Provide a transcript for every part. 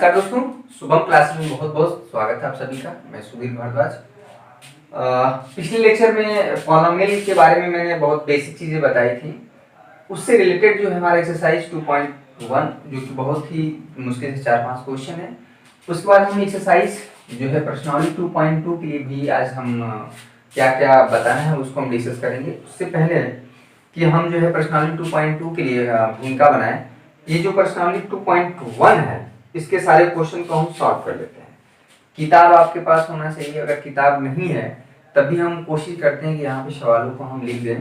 नमस्कार दोस्तों, शुभम क्लासेस में बहुत बहुत स्वागत है आप सभी का। मैं सुधीर भारद्वाज। पिछले लेक्चर में पॉलिनोमियल के बारे में मैंने बहुत बेसिक चीज़ें बताई थी। उससे रिलेटेड जो है हमारा एक्सरसाइज 2.1 जो कि बहुत ही मुश्किल से 4-5 क्वेश्चन है। उसके बाद हम एक्सरसाइज जो है प्रश्नावली 2.2 के लिए भी आज हम क्या क्या बताना है उसको हम डिस्कस करेंगे। उससे पहले कि हम जो है प्रश्नावली 2.2 के लिए भूमिका बनाएं, ये जो प्रश्नावली 2.1 है इसके सारे क्वेश्चन को हम सॉल्व कर लेते हैं। किताब आपके पास होना चाहिए, अगर किताब नहीं है तभी हम कोशिश करते हैं कि यहाँ पे सवालों को हम लिख दें।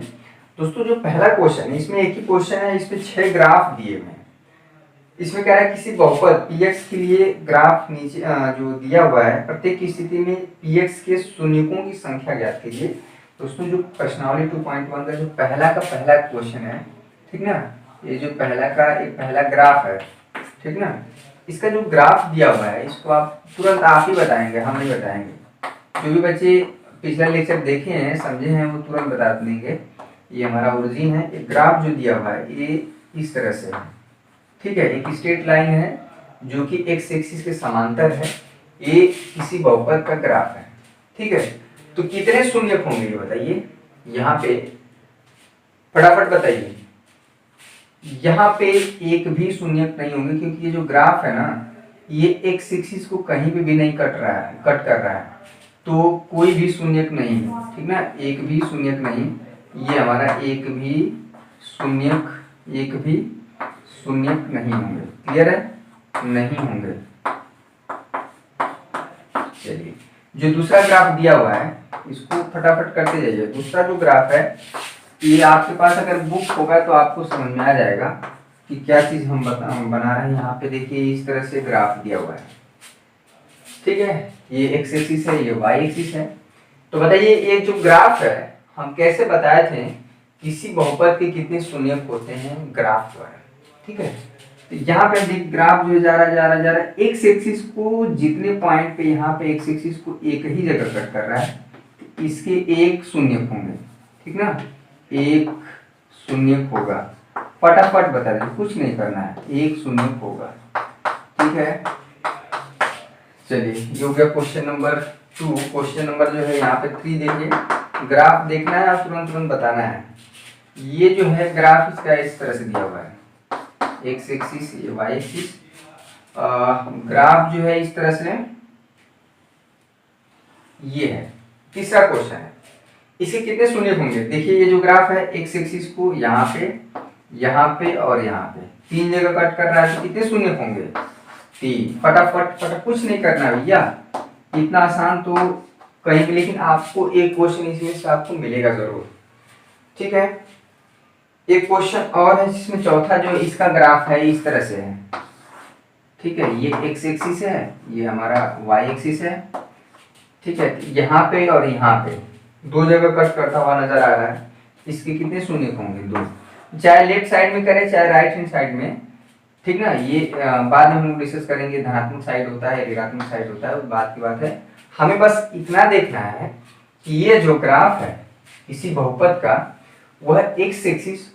दोस्तों जो पहला क्वेश्चन है इसमें एक ही क्वेश्चन है, इसमें 6 ग्राफ दिए हुए हैं। इसमें कह रहा है किसी बहुपद px के लिए ग्राफ नीचे जो दिया हुआ है, प्रत्येक की स्थिति में px के शून्यकों की संख्या ज्ञात कीजिए। दोस्तों जो प्रश्नावली 2.1 का जो पहला क्वेश्चन है, ठीक ना, ये जो पहला ग्राफ है, ठीक ना, इसका जो ग्राफ दिया हुआ है इसको आप तुरंत आप ही बताएंगे, हम नहीं बताएंगे। जो भी बच्चे पिछला लेक्चर देखे हैं, समझे हैं, वो तुरंत बता देंगे। ये हमारा ओरिजिन है। एक ग्राफ जो दिया हुआ है ये इस तरह से है, ठीक है। एक स्ट्रेट लाइन है जो कि एक्स एक्सिस के समांतर है। ये किसी बहुपद का ग्राफ है, ठीक है। तो कितने शून्य होंगे ये बताइए, यहाँ पे फटाफट बताइए। यहाँ पे एक भी शून्य नहीं होंगे क्योंकि ये जो ग्राफ है ना, ये एक्स एक्सिस को कहीं पे भी नहीं कट कर रहा है, तो कोई भी शून्यक नहीं है, ठीक ना। एक भी शून्यक नहीं, ये हमारा एक भी शून्यक नहीं होंगे। क्लियर है, नहीं होंगे। चलिए जो दूसरा ग्राफ दिया हुआ है इसको फटाफट करते जाइए। दूसरा जो ग्राफ है ये आपके पास अगर बुक होगा तो आपको समझ में आ जाएगा कि क्या चीज हम बना रहे हैं। यहाँ पे देखिए इस तरह से ग्राफ दिया हुआ है, ठीक है। ये एक्स एक्सिस है, ये वाई एक्सिस है। तो बताइए ये जो ग्राफ है हम कैसे बताए थे, किसी बहुपद के कितने शून्यक होते हैं ग्राफ द्वारा, ठीक है। तो यहाँ पे देख ग्राफ जो जा रहा एक्स एक्सिस को जितने पॉइंट पे यहाँ पे एक्स एक्सिस को एक ही जगह कट कर रहा है, इसके एक शून्यक होंगे, ठीक ना। एक शून्यक होगा, फटाफट बता दें, कुछ नहीं करना है, एक शून्यक होगा, ठीक है। चलिए ये हो गया क्वेश्चन नंबर 2। क्वेश्चन नंबर जो है यहाँ पे 3 देखिए, ग्राफ देखना है और तुरंत बताना है। ये जो है ग्राफ इसका इस तरह से दिया हुआ है, एक्स एक्सिस, ये वाई एक्सिस। ग्राफ जो है इस तरह से ये है। तीसरा क्वेश्चन है, इसके कितने शून्य होंगे। देखिए ये जो ग्राफ है एक्स एक्सिस को यहाँ पे और यहाँ पे 3 जगह कट कर रहा है, तो कितने शून्य होंगे, 3। फटाफट कुछ नहीं करना भैया, इतना आसान तो कहीं भी, लेकिन आपको एक क्वेश्चन इसमें से आपको मिलेगा जरूर, ठीक है। एक क्वेश्चन और है जिसमें चौथा जो इसका ग्राफ है इस तरह से है, ठीक है। ये एक्स एक्सिस है, ये हमारा वाई एक्सिस है, ठीक है। यहाँ पे और यहाँ पे 2 जगह कट करता हुआ नजर आ रहा है। इसके कितने शून्य होंगे, 2। चाहे लेफ्ट साइड में करें चाहे राइट हैंड साइड में, ठीक ना। ये बाद में हम लोग डिस्कस करेंगे, धनात्मक साइड होता है ऋणात्मक साइड होता है, बात की बात है। हमें बस इतना देखना है कि ये जो ग्राफ है इसी बहुपद का, वह एक्स एक्सिस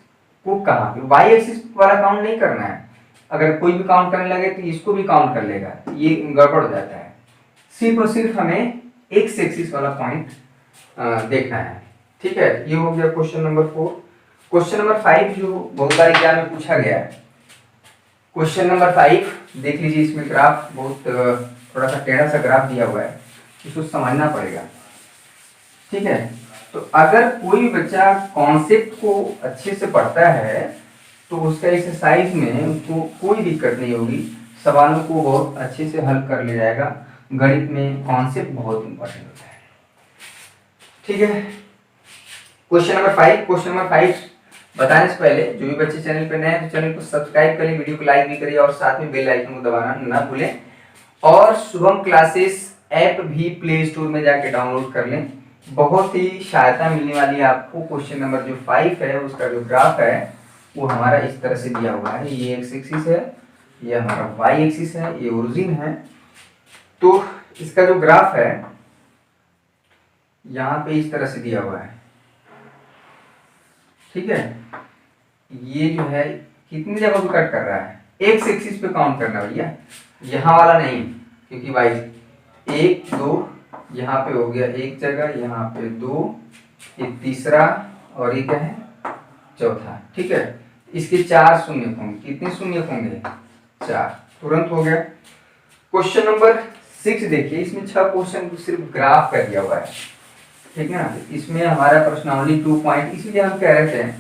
को कहाँ पे, वाई एक्सिस वाला काउंट नहीं करना है। अगर कोई भी काउंट करने लगे तो इसको भी काउंट कर लेगा, ये गड़बड़ हो जाता है। सिर्फ और सिर्फ हमें एक्स एक्सिस वाला पॉइंट देखना है, ठीक है। ये हो गया क्वेश्चन नंबर 4। क्वेश्चन नंबर 5 जो बहुत बार एग्जाम में पूछा गया है, क्वेश्चन नंबर 5 देख लीजिए। इसमें ग्राफ बहुत थोड़ा सा टेढ़ा सा ग्राफ दिया हुआ है, इसको समझना पड़ेगा, ठीक है। तो अगर कोई बच्चा कॉन्सेप्ट को अच्छे से पढ़ता है तो उसका एक्सरसाइज में उसको कोई दिक्कत नहीं होगी, सवालों को बहुत अच्छे से हल कर ले जाएगा। गणित में कॉन्सेप्ट बहुत इंपॉर्टेंट होता है, ठीक है। क्वेश्चन नंबर 5 बताने से पहले जो भी बच्चे चैनल पे नए हैं तो चैनल को सब्सक्राइब करें, वीडियो को लाइक भी करिए और साथ में बेल आइकन को दबाना ना भूलें। और शुभम क्लासेस ऐप भी प्ले स्टोर में जाके डाउनलोड कर लें, बहुत ही सहायता मिलने वाली है आपको। क्वेश्चन नंबर जो 5 है उसका जो ग्राफ है वो हमारा इस तरह से दिया हुआ है। ये एक्स एक्सिस है, ये हमारा वाई एक्सिस है, ये ओरिजिन है। तो इसका जो ग्राफ है यहाँ पे इस तरह से दिया हुआ है, ठीक है। ये जो है कितनी जगह पे कट कर रहा है, एक्स एक्सिस पे काउंट करना भैया। यहाँ वाला नहीं, क्योंकि भाई 1 2 यहाँ पे हो गया एक जगह, यहाँ पे 2, ये तीसरा और ये क्या है चौथा। ठीक है, इसके 4 शून्य होंगे। कितने शून्य होंगे? 4। तुरंत हो गया। क्वेश्चन नंबर 6 देखिए, इसमें 6 क्वेश्चन सिर्फ ग्राफ का दिया हुआ है। ठीक है ना, इसमें हमारा प्रश्नावली 2 पॉइंट, इसीलिए हम कह रहे थे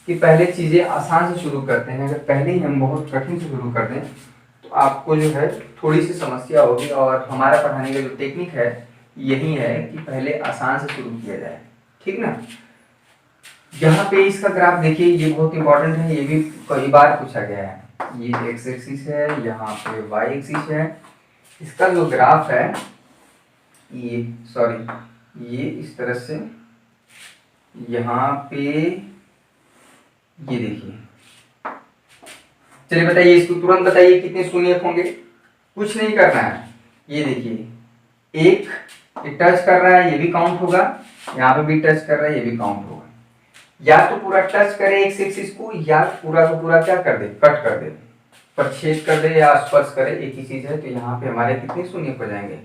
कि पहले चीजें आसान से शुरू करते हैं। अगर पहले ही हम बहुत कठिन से शुरू कर दें तो आपको जो है थोड़ी सी समस्या होगी। और हमारा पढ़ाने का जो टेक्निक है यही है कि पहले आसान से शुरू किया जाए। ठीक ना, यहाँ पे इसका ग्राफ देखिए, ये बहुत इंपॉर्टेंट है, ये भी कई बार पूछा गया है। ये एक्स एक्सिस है, यहाँ पे वाई एक्सिस है। इसका जो ग्राफ है ये, सॉरी, ये इस तरह से यहाँ पे, ये देखिए। चलिए बताइए, इसको तुरंत बताइए कितने शून्य होंगे। कुछ नहीं करना है, ये देखिए, एक टच कर रहा है ये भी काउंट होगा, यहाँ पे भी टच कर रहा है ये भी काउंट होगा। या तो पूरा टच करे एक्स एक्सिस को, या पूरा का पूरा क्या कर दे, कट कर दे, प्रच्छेद कर दे या स्पर्श करे, एक ही चीज है। तो यहाँ पे हमारे कितने शून्य हो जाएंगे?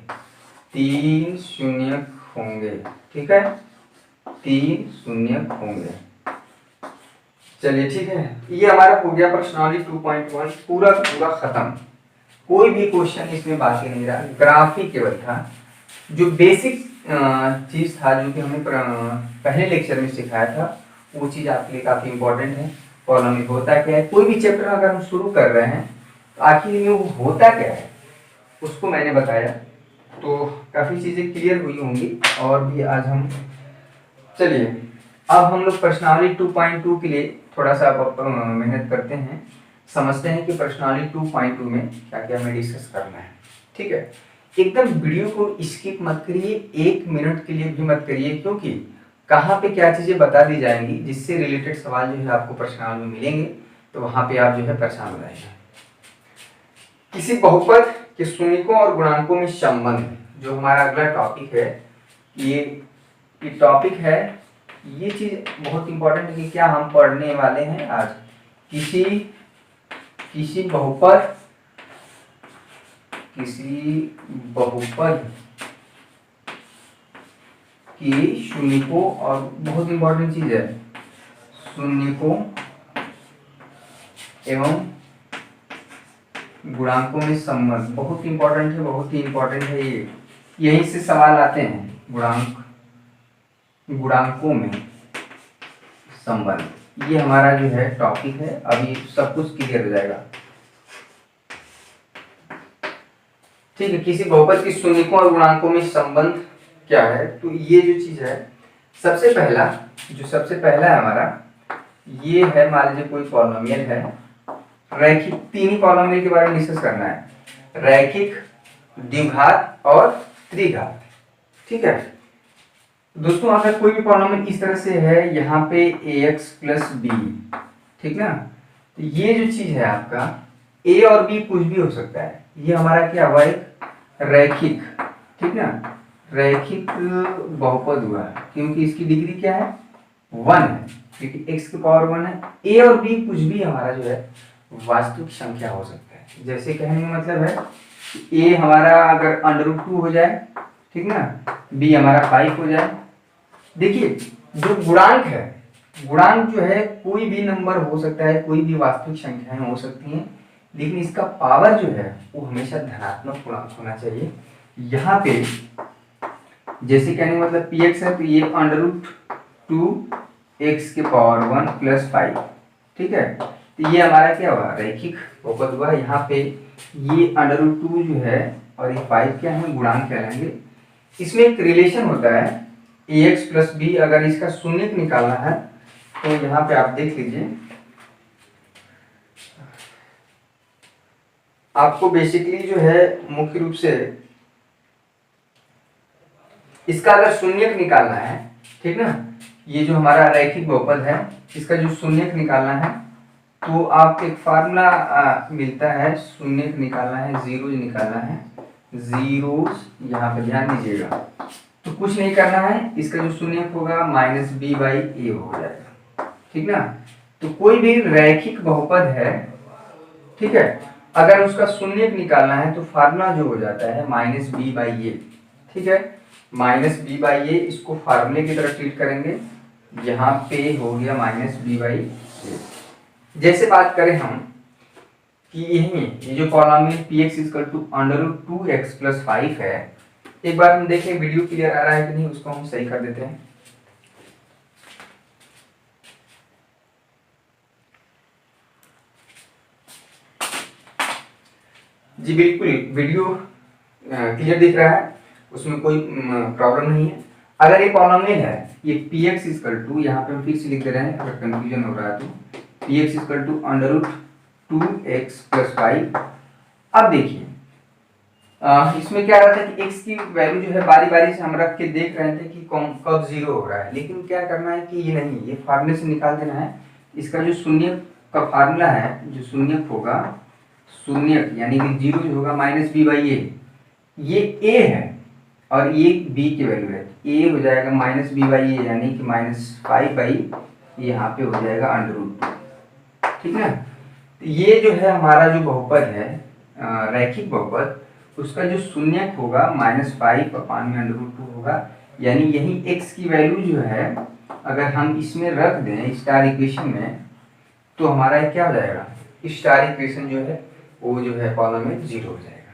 3 शून्य होंगे। ठीक है, 3 शून्य होंगे। चलिए ठीक है, ये हमारा हो गया प्रश्नावली 2.1 पूरा पूरा खत्म। कोई भी क्वेश्चन इसमें बाकी नहीं रहा, ग्राफ ही केवल था। जो बेसिक चीज था जो कि हमने पहले लेक्चर में सिखाया था, वो चीज आपके लिए काफी इंपॉर्टेंट है। पॉलिनोमियल होता क्या है, कोई भी चैप्टर अगर हम शुरू कर रहे हैं तो आखिर में वो होता क्या है उसको मैंने बताया, तो काफी चीजें क्लियर हुई होंगी। और भी आज हम, चलिए अब हम लोग प्रश्नावली 2.2 के लिए थोड़ा सा मेहनत करते हैं, समझते हैं कि प्रश्नावली 2.2 में क्या क्या हमें डिस्कस करना है। ठीक है, एकदम वीडियो को स्किप मत करिए, 1 मिनट के लिए भी मत करिए, क्योंकि कहाँ पे क्या चीजें बता दी जाएंगी जिससे रिलेटेड सवाल जो है आपको प्रश्नावली में मिलेंगे, तो वहां पे आप जो है परेशान हो जाएंगे। किसी बहुपद के शून्यकों और गुणांकों में संबंध, जो हमारा अगला टॉपिक है, ये टॉपिक है। ये चीज बहुत इंपॉर्टेंट है कि क्या हम पढ़ने वाले हैं आज। किसी बहुपद की शून्यकों, और बहुत इंपॉर्टेंट चीज है, शून्यकों एवं गुणांकों में संबंध। बहुत इंपॉर्टेंट है, बहुत ही इंपॉर्टेंट है ये। यहीं से सवाल आते हैं, गुणांकों में संबंध। ये हमारा जो है टॉपिक है, अभी सब कुछ क्लियर हो जाएगा। ठीक है, किसी बहुपद की शून्यकों और गुणांकों में संबंध क्या है, तो ये जो चीज है, सबसे पहला है हमारा, ये है, मान लीजिए कोई पॉलिनोमियल है, रैखिक, 3 ही पॉलिनोमियल के बारे में डिस्कस करना है, रैखिक, द्विघात और त्रिघात। ठीक है दोस्तों, अगर कोई भी पॉलिनोमियल इस तरह से है, यहाँ पे ax + b, ठीक ना, तो ये जो चीज है आपका a और b कुछ भी हो सकता है। ये हमारा क्या हुआ, एक रैखिक, ठीक ना, रैखिक बहुपद हुआ, क्योंकि इसकी डिग्री क्या है, 1 है, क्योंकि x की पावर 1 है। a और b कुछ भी हमारा जो है वास्तविक संख्या हो सकता है। जैसे कहने का मतलब है कि a हमारा अगर √2 हो जाए, ठीक ना, b हमारा 5 हो जाए। देखिए जो गुणांक है, गुणांक जो है कोई भी नंबर हो सकता है, कोई भी वास्तविक संख्याएं हो सकती हैं, लेकिन इसका पावर जो है वो हमेशा धनात्मक गुणांक होना चाहिए। यहाँ पे जैसे कहने का मतलब px है, तो ये √2 x की पावर 1 + 5, ठीक है, तो ये हमारा क्या हुआ, रैखिक बहुपद हुआ। यहाँ पे ये √2 जो है और ये 5 क्या है, गुणांक कहलाएंगे। इसमें एक रिलेशन होता है ax + b, अगर इसका शून्य निकालना है तो यहाँ पे आप देख लीजिए, आपको बेसिकली जो है मुख्य रूप से इसका अगर शून्यक निकालना है, ठीक ना, ये जो हमारा रैखिक बहुपद है, इसका जो शून्यक निकालना है, तो आप एक फार्मूला मिलता है, शून्यक निकालना है, जीरोज निकालना है, जीरोज यहाँ पे ध्यान दीजिएगा। तो कुछ नहीं करना है, इसका जो शून्यक होगा -b/a हो जाएगा, ठीक ना। तो कोई भी रैखिक बहुपद है, ठीक है, अगर उसका शून्य निकालना है तो फार्मूला जो हो जाता है माइनस बी बाई ए। ठीक है, माइनस बी बाई ए, इसको फार्मूले की तरह ट्रीट करेंगे। यहाँ पे हो गया माइनस बी बाई ए। जैसे बात करें हम कि ये जो polynomial P X equal to under root 2x plus 5 है, एक बार हम देखें वीडियो क्लियर आ रहा है कि नहीं, उसको हम सही कर देते हैं। जी बिल्कुल, वीडियो क्लियर दिख रहा है, उसमें कोई प्रॉब्लम नहीं है। अगर ये पॉलिनोमियल है, ये पी एक्स इक्वल टू, यहाँ पे हम फिर से लिख दे रहे हैं अगर कंफ्यूजन हो रहा है तो, P X equal to under root 2x plus 5। अब देखिए इसमें क्या रहा था कि x की वैल्यू जो है बारी बारी से हम रख के देख रहे थे कि कब जीरो हो रहा है, लेकिन क्या करना है कि ये नहीं, ये फार्मूले से निकाल देना है। इसका जो शून्य का फार्मूला है, जो शून्य होगा, शून्य यानी कि जीरो जो होगा माइनस बी बाई ए, ये a है और ये b की वैल्यू है, a हो जाएगा माइनस बी बाई ए यानी कि माइनस 5 बाई, यहाँ पे हो जाएगा अंडर रूट 2। ठीक है, ये जो है हमारा जो बहुपद है रैखिक बहुपद, उसका जो शून्य होगा -5 अपान में अंडर रूट 2 होगा, यानी यही x की वैल्यू जो है अगर हम इसमें रख दें स्टार इक्वेशन में, तो हमारा क्या हो जाएगा, स्टार इक्वेशन जो है वो जो है कॉलम में जीरो हो जाएगा।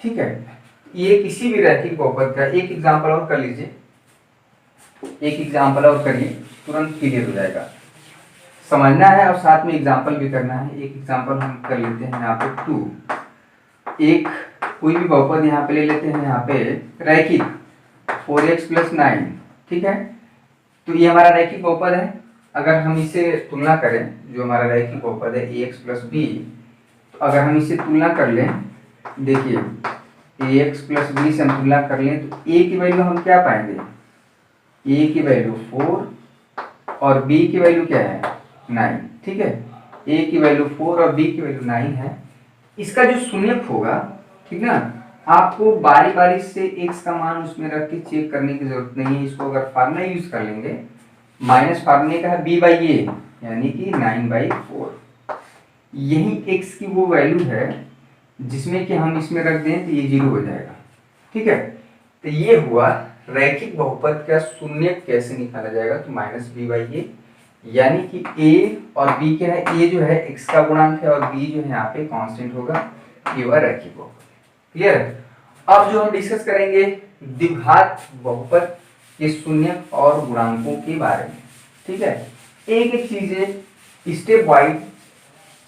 ठीक है, ये किसी भी रैखिक बहुपद का एक एग्जाम्पल और कर लीजिए, एक एग्जाम्पल और करिए, तुरंत क्लियर हो जाएगा। समझना है और साथ में एग्जाम्पल भी करना है। एक एग्जाम्पल हम कर लेते हैं यहाँ पे 2, एक कोई भी बहुपद यहाँ पे ले लेते हैं, यहाँ पे रैखिक 4x प्लस 9। ठीक है, तो ये हमारा रैखिक बहुपद है। अगर हम इसे तुलना करें, जो हमारा रैखिक बहुपद है ax प्लस b, तो अगर हम इसे तुलना कर लें, देखिए ax प्लस b से हम तुलना कर लें तो a की वैल्यू हम क्या पाएंगे, a की वैल्यू 4 और b की वैल्यू क्या है 9। ठीक है, a की वैल्यू 4 और b की वैल्यू 9 है। इसका जो शून्यक होगा, ठीक ना, आपको बारी बारी से x का मान उसमें रख के चेक करने की जरूरत नहीं है। इसको अगर फार्मूला यूज कर लेंगे, माइनस फार्मूले का है b बाई ए यानी कि 9/4, यही x की वो वैल्यू है जिसमें कि हम इसमें रख दें तो ये जीरो हो जाएगा। ठीक है, तो ये हुआ रैखिक बहुपद का शून्यक कैसे निकाला जाएगा, तो -b/a यानी कि a और b क्या है, a जो है x का गुणांक है और b जो है यहाँ पे कांस्टेंट होगा, ये हुआ रैखिक बहुपद। क्लियर है। अब जो हम डिस्कस करेंगे द्विघात बहुपद के शून्यक और गुणांकों के बारे में। ठीक है, एक एक चीजें स्टेप वाइज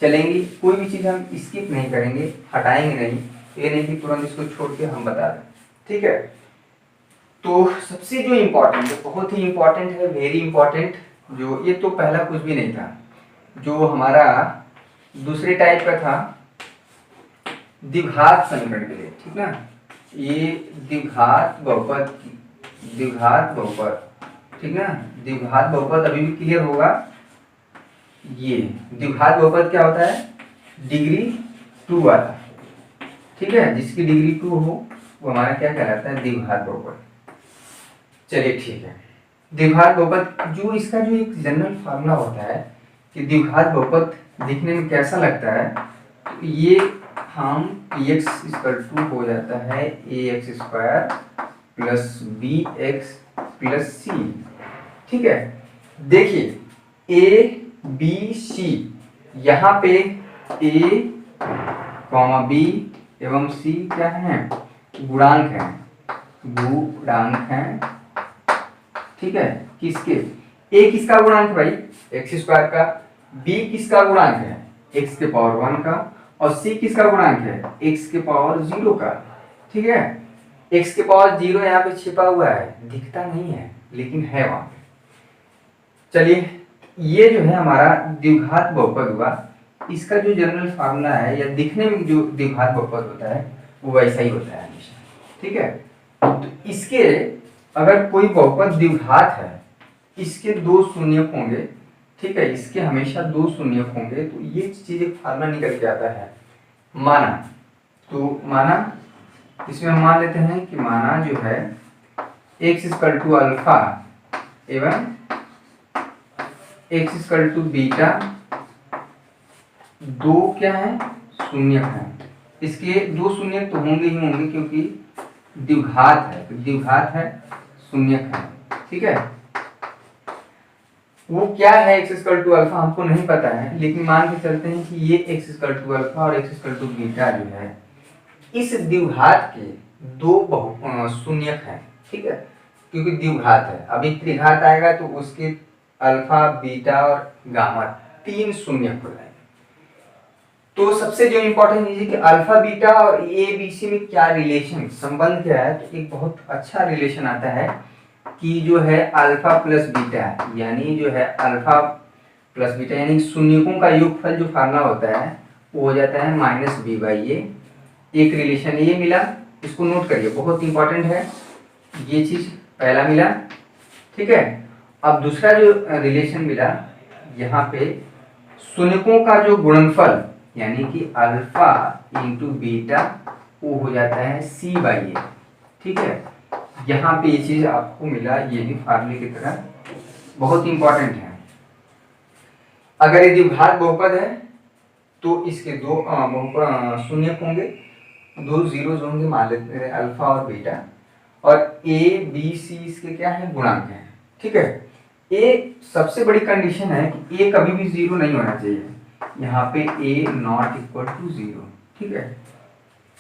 चलेंगी, कोई भी चीज हम स्किप नहीं करेंगे, हटाएंगे नहीं, ये नहीं कि तुरंत इसको छोड़ के हम बता दें। ठीक है, तो सबसे जो इम्पोर्टेंट है, बहुत ही इम्पोर्टेंट है, वेरी इम्पोर्टेंट, जो ये तो पहला कुछ भी नहीं था, जो हमारा दूसरे टाइप का था द्विघात समीकरण के लिए। ठीक ना, ये द्विघात बहुपद, द्विघात बहुपद, ठीक ना, द्विघात बहुपद अभी भी क्लियर होगा। ये द्विघात बहुपद क्या होता है, डिग्री 2 वाला। ठीक है, जिसकी डिग्री 2 हो वो हमारा क्या कहलाता है, द्विघात बहुपद। चलिए ठीक है, द्विघात बहुपद जो इसका जो एक जनरल फार्मूला होता है कि द्विघात बहुपद दिखने में कैसा लगता है, तो ये हम px इक्वल टू हो जाता है ax² plus bx plus c। ठीक है, देखिए a b c, यहाँ पे a b एवं c क्या है, गुणांक है, गुणांक है। ठीक है, किसके, a किसका गुणांक है भाई, x² का, b किसका गुणांक है, x के पावर 1 का, और c किसका गुणांक है, x के पावर 0 का। ठीक है, x के पावर 0 यहाँ पे छिपा हुआ है, दिखता नहीं है लेकिन है वहां पे। चलिए, ये जो है हमारा द्विघात बहुपद हुआ। इसका जो जनरल फार्मूला है या दिखने में जो द्विघात बहुपद होता है वो वैसा ही होता है हमेशा। ठीक है, तो इसके अगर कोई बहुपद द्विघात है, इसके 2 शून्यक होंगे। ठीक है, इसके हमेशा 2 शून्यक होंगे, तो ये चीज एक फार्मूला निकल के आता है। माना, तो माना इसमें हम मान लेते हैं कि माना जो है x इक्वल टू अल्फा एवं x इक्वल टू बीटा, 2 क्या है शून्यक है। इसके दो शून्यक तो होंगे ही होंगे क्योंकि द्विघात है, तो द्विघात है, शून्यक है। ठीक है, वो क्या है x इक्वल टू अल्फा हमको नहीं पता है, लेकिन मान के चलते हैं कि ये x इक्वल टू अल्फा और x इक्वल टू बीटा जो है इस द्विघात के दो शून्यक है। ठीक है, क्योंकि द्विघात है, अभी त्रिघात आएगा तो उसके अल्फा बीटा और गामा तीन शून्यक हो जाएंगे। तो सबसे जो इम्पोर्टेंट चीज है कि अल्फा बीटा और ए बी सी में क्या रिलेशन संबंध क्या है, तो एक बहुत अच्छा रिलेशन आता है कि जो है अल्फा प्लस बीटा यानी जो है अल्फा प्लस बीटा यानी शून्यकों का योगफल जो फार्मूला होता है वो हो जाता है माइनस बी बाई ए। एक रिलेशन ये मिला, इसको नोट करिए, बहुत इंपॉर्टेंट है ये चीज, पहला मिला। ठीक है, अब दूसरा जो रिलेशन मिला यहाँ पे शून्यकों का जो गुणनफल यानी कि अल्फा इंटू बीटा वो हो जाता है सी बाई ए। ठीक है, यहाँ पे ये चीज आपको मिला, ये भी फार्मूले की तरह बहुत इंपॉर्टेंट है। अगर ये द्विघात बहुपद है तो इसके दो शून्यक होंगे, दो जीरोज होंगे, मान लेते हैं अल्फा और बीटा, और ए बी सी इसके क्या है, गुणांक है। ठीक है, ए सबसे बड़ी कंडीशन है कि ए कभी भी जीरो नहीं होना चाहिए, यहाँ पे ए नॉट इक्वल टू जीरो। ठीक है,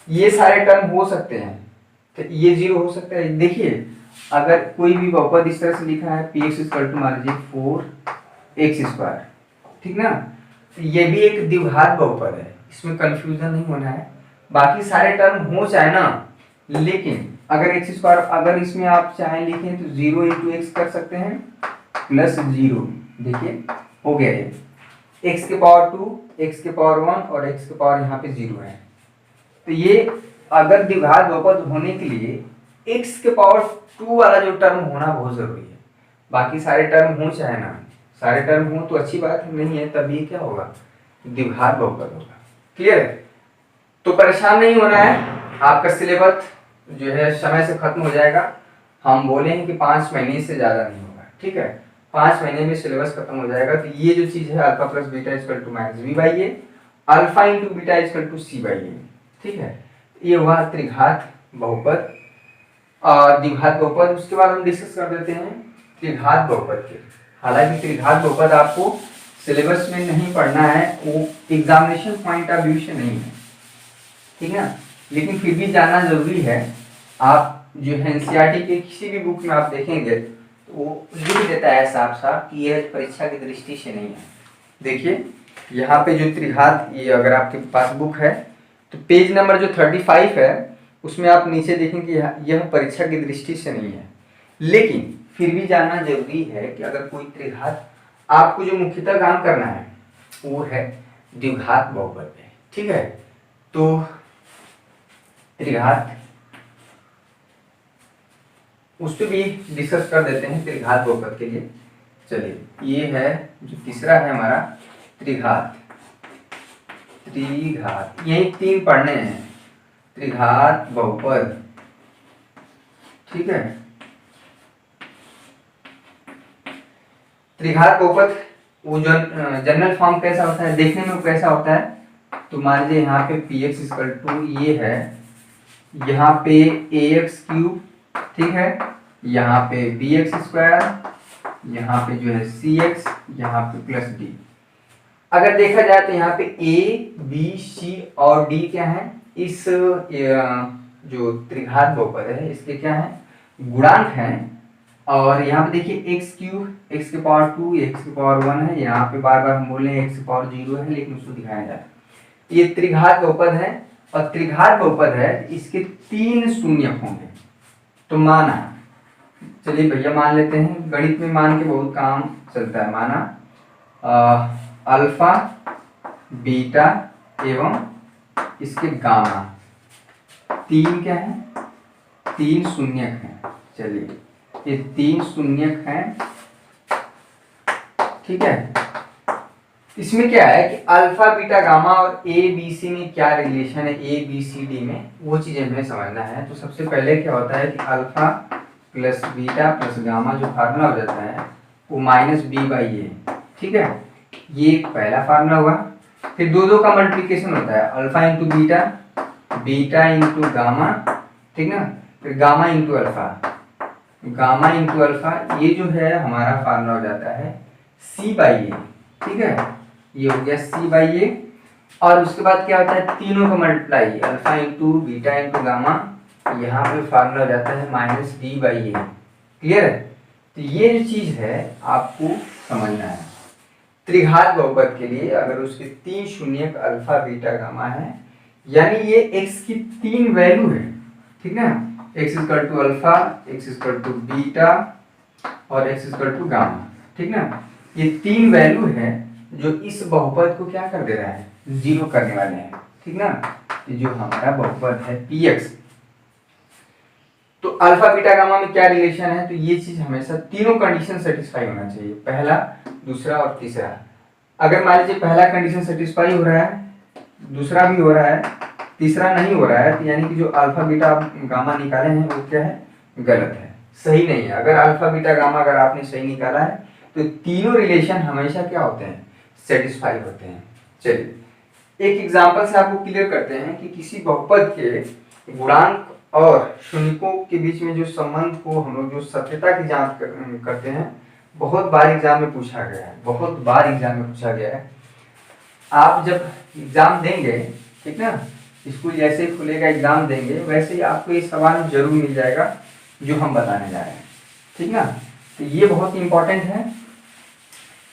ये सारे टर्म हो सकते हैं, तो ये जीरो हो सकता है। देखिए अगर कोई भी बहुपद इस तरह से लिखा है पी एक्स इक्वल टू मान लीजिए 4x², ठीक ना, तो ये भी एक द्विघात बहुपद है, इसमें कंफ्यूजन नहीं होना है। बाकी सारे टर्म हो चाहे ना, लेकिन अगर x² अगर इसमें आप चाहे लिखें तो 0 इंटू एक्स कर सकते हैं प्लस 0। देखिए हो गया ये, x के पावर 2, x के पावर 1 और x के पावर यहाँ पे 0 है। तो ये अगर द्विघात बहुपद होने के लिए x के पावर 2 वाला जो टर्म होना बहुत जरूरी है। बाकी सारे टर्म हो चाहे ना, सारे टर्म हो तो अच्छी बात नहीं है, तभी क्या होगा, द्विघात बहुपद होगा। क्लियर है, तो परेशान नहीं होना है, आपका सिलेबस जो है समय से खत्म हो जाएगा। हम बोले हैं कि 5 महीने से ज्यादा नहीं होगा। ठीक है, 5 महीने में सिलेबस खत्म हो जाएगा। तो ये जो चीज है alpha plus beta equal to minus B by A, alpha into beta equal to C by A. ठीक है, ये हुआ त्रिघात बहुपद और द्विघात बहुपद। उसके बाद हम डिस्कस कर देते हैं त्रिघात बहुपद के। हालांकि त्रिघात बहुपद आपको सिलेबस में नहीं पढ़ना है, वो एग्जामिनेशन पॉइंट ऑफ व्यू से नहीं है, ठीक है, लेकिन फिर भी जानना जरूरी है। आप जो है एनसीईआरटी के किसी भी बुक में आप देखेंगे तो वो लिख देता है साफ साफ कि यह परीक्षा की दृष्टि से नहीं है। देखिए यहाँ पे जो त्रिघात, ये अगर आपके पास बुक है तो पेज नंबर जो 35 है उसमें आप नीचे देखेंगे यह परीक्षा की दृष्टि से नहीं है, लेकिन फिर भी जानना जरूरी है कि अगर कोई त्रिघात, आपको जो मुख्यतः काम करना है वो है द्विघात बहुपद पे। ठीक है, तो त्रिघात उस पर भी डिस्कस कर देते हैं त्रिघात बहुपद के लिए। चलिए, ये है जो तीसरा है हमारा त्रिघात। त्रिघात यही 3 पढ़ने हैं, त्रिघात बहुपद। ठीक है, त्रिघात बहुपद वो जो जनरल फॉर्म कैसा होता है, देखने में कैसा होता है, तो मान लीजिए यहाँ पे पी एक्स इक्वल टू ये है, यहाँ पे ए एक्स क्यूब, ठीक है, यहाँ पे बी एक्स स्क्वायर, यहाँ पे जो है सी एक्स, यहाँ पे प्लस डी। अगर देखा जाए तो यहाँ पे ए बी सी और डी क्या है, इस जो त्रिघात बहुपद है इसके क्या है, गुणांक हैं। और यहाँ पे देखिए एक्स क्यूब, एक्स के पावर 2, एक्स के पावर 1 है, यहाँ पे बार बार हम बोल रहे हैं एक्स के पावर 0 है, लेकिन उसको दिखाया जाए ये त्रिघात बहुपद है। और त्रिघात बहुपद है इसके 3 शून्यक होंगे। तो माना, चलिए भैया मान लेते हैं, गणित में मान के बहुत काम चलता है। माना अल्फा बीटा एवं इसके गामा 3 क्या है, 3 शून्यक हैं। चलिए ये 3 शून्यक हैं। ठीक है, इसमें क्या है कि अल्फा बीटा गामा और ए बी सी में क्या रिलेशन है, ए बी सी डी में, वो चीजें हमें समझना है। तो सबसे पहले क्या होता है कि alpha plus beta plus gamma जो फार्मूला हो जाता है वो माइनस बी बाई ए। ठीक है, ये पहला फार्मूला हुआ। फिर दो दो का मल्टीप्लिकेशन होता है, alpha into beta, beta into gamma, ठीक ना, फिर gamma into alpha, gamma into alpha, ये जो है हमारा फार्मूला हो जाता है सी बाई ए, ठीक है, ये हो गया सी बाई ए। और उसके बाद क्या होता है, तीनों का multiply, alpha into beta into gamma, यहाँ पे फार्मूला हो जाता है minus D by A. Clear है? तो ये जो चीज है आपको समझना है। त्रिघात बहुपद के लिए अगर उसके तीन शून्यक अल्फा बीटा गामा है, यानी ये x की तीन वैल्यू है, ठीक ना, x equal to alpha, x equal to beta और x इक्वल टू गामा, ठीक ना, ये तीन वैल्यू है जो इस बहुपद को क्या कर दे रहा है, जीरो करने वाले हैं, ठीक ना। ये जो हमारा बहुपद है px, तो अल्फा बीटा गामा में क्या रिलेशन है, तो ये चीज हमेशा तीनों कंडीशन सेटिस्फाई होना चाहिए, पहला, दूसरा और तीसरा। अगर मान लीजिए पहला कंडीशन सेटिस्फाई हो रहा है, दूसरा भी हो रहा है, तीसरा नहीं हो रहा है, तो यानी कि जो अल्फा बीटा गामा निकाले हैं वो क्या है, गलत है, सही नहीं है। अगर अल्फा बीटा गामा अगर आपने सही निकाला है तो तीनों रिलेशन हमेशा क्या होते हैं, सेटिस्फाई होते हैं। चलिए एक एग्जांपल से आपको क्लियर करते हैं कि किसी बहुपद के गुणांक और शून्यकों के बीच में जो संबंध को हम लोग जो सत्यता की जांच करते हैं, बहुत बार एग्जाम में पूछा गया है, बहुत बार एग्जाम में पूछा गया है। आप जब एग्जाम देंगे, ठीक ना, स्कूल जैसे ही खुलेगा एग्जाम देंगे वैसे ही आपको ये सवाल जरूर मिल जाएगा जो हम बताने जा रहे हैं, ठीक ना। तो ये बहुत इंपॉर्टेंट है।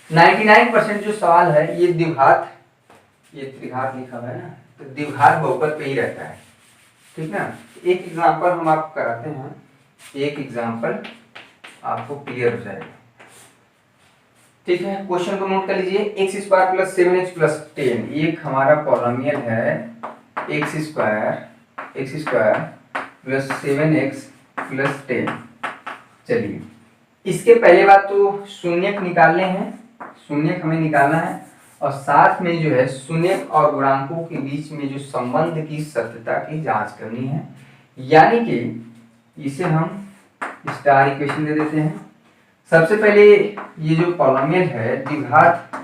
99% जो सवाल है ये द्विघात, ये त्रिघात लिखा हुआ है ना, तो द्विघात बहुपद पे ही रहता है, ठीक ना। एक एग्जांपल हम आपको कराते हैं, एक एग्जांपल आपको क्लियर हो जाएगा, ठीक है। क्वेश्चन को नोट कर लीजिए, x square plus 7x plus 10, एक हमारा पॉलिनोमियल है x square plus 7x plus 10। चलिए इसके पहले बात तो शून्यक निकालने हैं, शून्यक हमें निकालना है, और साथ में जो है शून्यक और गुणांकों के बीच में जो संबंध की सत्यता की जांच करनी है, यानी कि इसे हम स्टार इक्वेशन दे देते हैं। सबसे पहले ये जो पॉलिनोमियल है द्विघात,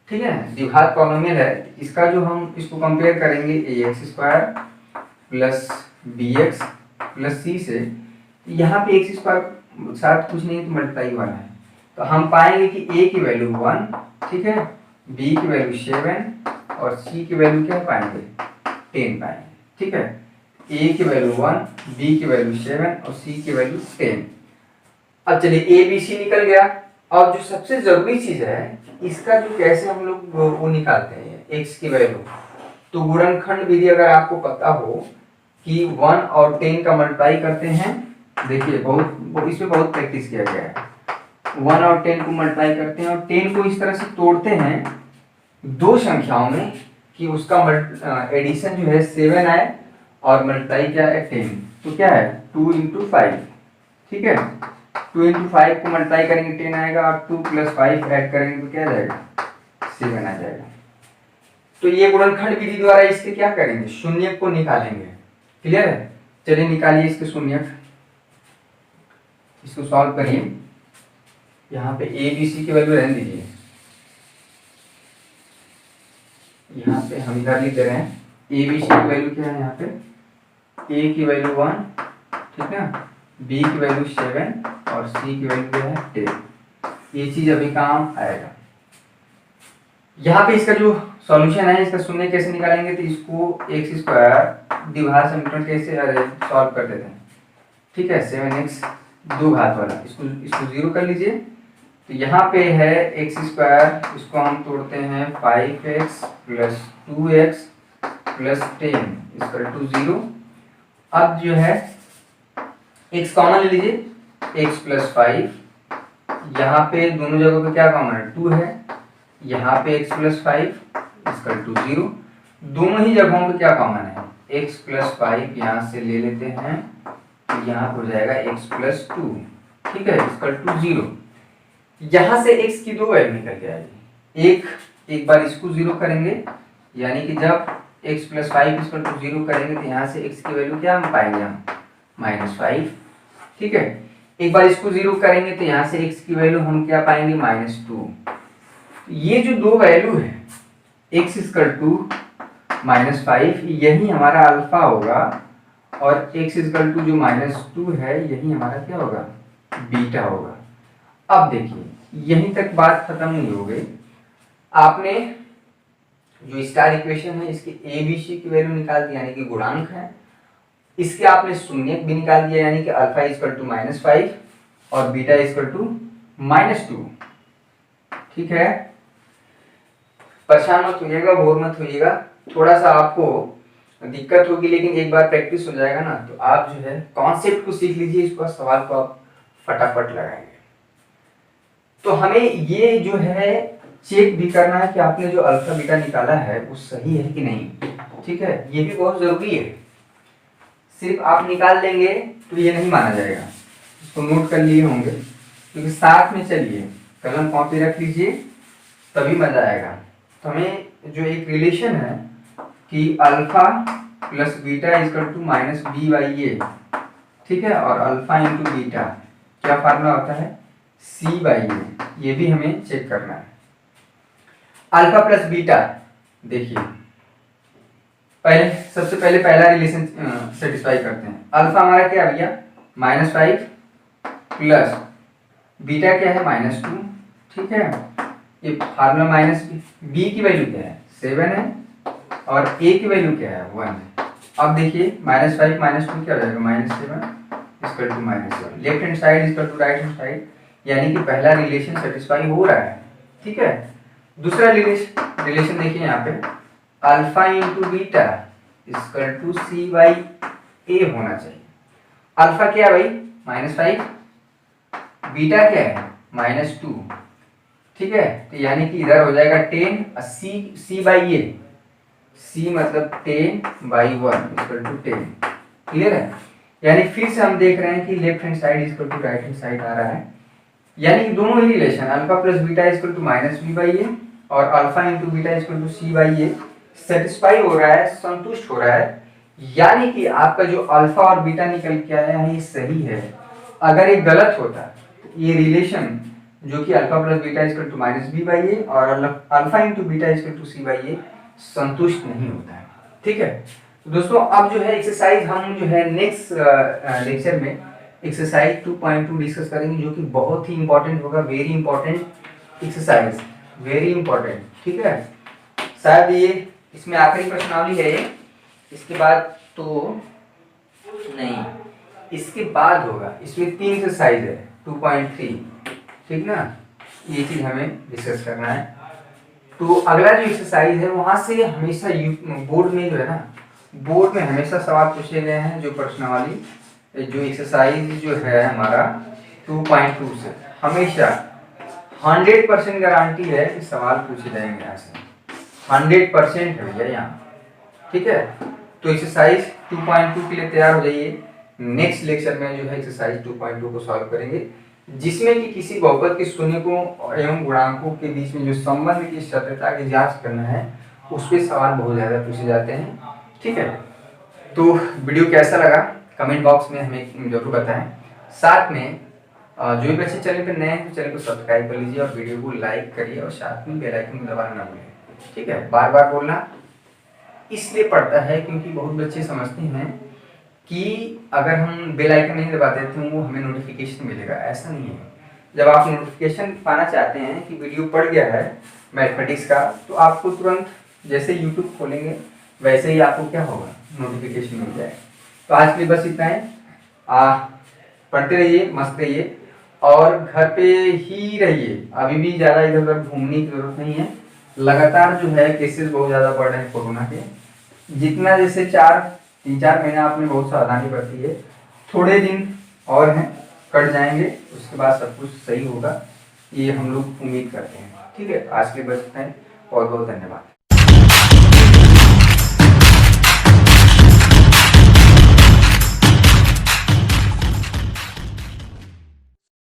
ठीक है, द्विघात पॉलिनोमियल है, इसका जो हम इसको कंपेयर करेंगे ax square plus bx plus c से, यहाँ पे x स्क्वायर साथ कुछ नहीं तो मल्टीप्लाई वाला है, तो हम पाएंगे कि a की वैल्यू 1, ठीक है, b की वैल्यू 7 और c की वैल्यू क्या पाएंगे, 10 पाएंगे, ठीक है। a की वैल्यू 1, b की वैल्यू 7 और c की वैल्यू 10। अब चलिए ए बी सी निकल गया। अब जो सबसे जरूरी चीज है इसका जो कैसे हम लोग वो निकालते हैं x की वैल्यू, तो गुणनखंड विधि अगर आपको पता हो कि 1 और 10 का मल्टीप्लाई करते हैं, देखिए बहुत इसमें बहुत प्रैक्टिस किया गया है। 1 और 10 को मल्टीप्लाई करते हैं और 10 को इस तरह से तोड़ते हैं दो संख्याओं में कि उसका एडिशन जो है 7 आए और मल्टीप्लाई क्या है 10, तो क्या है 2 × 5, ठीक है। 2 × 5 को मल्टीप्लाई करेंगे 10 आएगा और 2 + 5 ऐड करेंगे तो क्या आ जाएगा 7 आ जाएगा। तो ये गुणनखंड विधि द्वारा इसके क्या करेंगे, शून्यक को निकालेंगे। क्लियर है? चलिए निकालिए इसके शून्यक, इसको सॉल्व करिए। यहाँ पे ए बी सी की वैल्यू रहने दीजिए, यहाँ पे हम इधर लिख दे रहे हैं ए बी सी की वैल्यू क्या है, यहाँ पे ए की वैल्यू 1, ठीक है, बी की वैल्यू 7 और सी की वैल्यू क्या है 10। ये चीज अभी काम आएगा। यहाँ पे इसका जो सॉल्यूशन है, इसका शून्य कैसे निकालेंगे, तो इसको एक्स स्क्वायर द्विघात समीकरण कैसे सॉल्व कर देते हैं, ठीक है। 7x दो घात वाला, इसको जीरो कर लीजिए। तो यहाँ पे है एक्स स्क्वायर, इसको हम तोड़ते हैं 5x + 2x + 10 = 0। अब जो है x कॉमन ले लीजिए, x + 5, यहाँ पे दोनों जगहों पे क्या कॉमन है 2 है, यहाँ पे x + 5 = 0। दोनों ही जगहों पे क्या कॉमन है, x + 5 यहाँ से ले लेते हैं तो यहाँ हो जाएगा x + 2, ठीक है, = 0। यहाँ से x की दो वैल्यू निकल के आएगी, एक बार इसको 0 करेंगे, यानी कि जब x + 5 = 0 करेंगे तो यहाँ से x की वैल्यू क्या हम पाएंगे, हम -5, ठीक है। एक बार इसको 0 करेंगे तो यहाँ से x की वैल्यू हम क्या पाएंगे, -2। ये जो दो वैल्यू है x इक्वल टू -5 यही हमारा अल्फा होगा, और x इक्वल टू जो -2 है यही हमारा क्या होगा, बीटा होगा। अब देखिए यहीं तक बात खत्म नहीं हो गई। आपने जो स्टार इक्वेशन है इसके ए बी सी की वैल्यू निकाल दी, यानी कि गुणांक है। इसके आपने शून्य भी निकाल दिया, यानी कि अल्फा इक्वल टू -5 और बीटा इक्वल टू -2। ठीक है, परेशान मत होइएगा, बोर मत होइएगा, थोड़ा सा आपको दिक्कत होगी, लेकिन एक बार प्रैक्टिस हो जाएगा ना तो आप जो है कॉन्सेप्ट को सीख लीजिए, इसका सवाल को आप फटाफट लगाएंगे। तो हमें ये जो है चेक भी करना है कि आपने जो अल्फा बीटा निकाला है वो सही है कि नहीं। ठीक है, ये भी बहुत जरूरी है। सिर्फ आप निकाल लेंगे तो ये नहीं माना जाएगा, इसको नोट कर लिए होंगे, क्योंकि साथ में चलिए कलम कॉपी रख लीजिए तभी मजा आएगा। तो हमें जो एक रिलेशन है कि alpha plus beta equal to -b/a, ठीक है, और अल्फा इंटू बीटा क्या फार्मूला होता है, c/a, ये भी हमें चेक करना है। अल्फा प्लस बीटा देखिए, सबसे पहले पहला रिलेशन सेटिस्फाई करते हैं। अल्फा हमारा क्या भैया -5 प्लस बीटा क्या है -2। ठीक है, ये फार्मूला माइनस बी की वैल्यू क्या है 7 है, और ए की वैल्यू क्या है 1 है। अब देखिए -5 -2 क्या हो जाएगा -7 equal to -1। Left hand side equal to right hand side, यानी कि पहला रिलेशन सेटिस्फाई हो रहा है। ठीक है, दूसरा रिलेशन देखिए यहाँ पे, alpha into beta equal to c/a होना चाहिए। अल्फा क्या है भाई -5, बीटा क्या है -2। ठीक है, तो यानी कि इधर हो जाएगा 10, c/a, c मतलब 10/1 इक्वल टू 10। क्लियर है, यानी फिर से हम देख रहे हैं कि left hand side equal to right hand side आ रहा है, यानी कि दोनों ही relation alpha plus beta equal to -b/a और alpha into beta equal to c/a satisfy हो रहा है, संतुष्ट हो रहा है। यानी कि आपका जो अल्फा और बीटा निकल के आया है ये सही है। अगर ये गलत होता ये रिलेशन जो कि alpha plus beta equal to -b/a और alpha into beta equal to c/a संतुष्ट नहीं होता है। ठीक है, तो दोस्तों अब जो है एक्सरसाइज हम जो है नेक्स्ट लेक्चर में एक्सरसाइज 2.2 डिस्कस करेंगे, जो कि बहुत ही इंपॉर्टेंट होगा, very important exercise, very important. ठीक है, शायद ये इसमें आखिरी प्रश्नावली है ये, इसके बाद तो नहीं, इसके बाद होगा। इसमें 3 एक्सरसाइज है 2.3, ठीक ना, ये चीज हमें डिस्कस करना है। तो अगला जो एक्सरसाइज है वहां से हमेशा बोर्ड में जो है ना, बोर्ड में हमेशा सवाल पूछे गए हैं, जो प्रश्नावली जो एक्सरसाइज जो है हमारा 2.2 से हमेशा 100% गारंटी है कि सवाल पूछे जाएंगे यहाँ से, 100% है भैया यहाँ। ठीक है, तो एक्सरसाइज 2.2 के लिए तैयार हो जाइए। नेक्स्ट लेक्चर में जो है एक्सरसाइज 2.2 को सॉल्व करेंगे, जिसमें कि किसी बहुपद के शून्यकों एवं गुणांकों के बीच में जो संबंध की सत्यता की जांच करना है, उस पर सवाल बहुत ज़्यादा पूछे जाते हैं। ठीक है, तो वीडियो कैसा लगा कमेंट बॉक्स में हमें जरूर बताएं। साथ में जो भी बच्चे चैनल पर नए हैं तो चैनल को सब्सक्राइब कर लीजिए और वीडियो को लाइक करिए और साथ में बेल आइकन दबाना ना भूलें। ठीक है, बार बार बोलना इसलिए पड़ता है क्योंकि बहुत बच्चे समझते हैं कि अगर हम बेल आइकन नहीं दबाते तो वो हमें नोटिफिकेशन मिलेगा। ऐसा नहीं है, जब आप नोटिफिकेशन पाना चाहते हैं कि वीडियो पड़ गया है मैथमेटिक्स का, तो आपको तुरंत जैसे यूट्यूब खोलेंगे वैसे ही आपको क्या होगा, नोटिफिकेशन मिल जाएगा। तो आज के लिए बस इतना है। पढ़ते रहिए, मस्त रहिए और घर पे ही रहिए। अभी भी ज़्यादा इधर उधर घूमने की जरूरत नहीं है। लगातार जो है केसेस बहुत ज़्यादा बढ़ रहे हैं कोरोना के। जितना जैसे 3-4 महीना आपने बहुत सावधानी बरती है, थोड़े दिन और हैं, कट जाएंगे, उसके बाद सब कुछ सही होगा, ये हम लोग उम्मीद करते हैं। ठीक है, आज के लिए बस इतना है, बहुत बहुत धन्यवाद।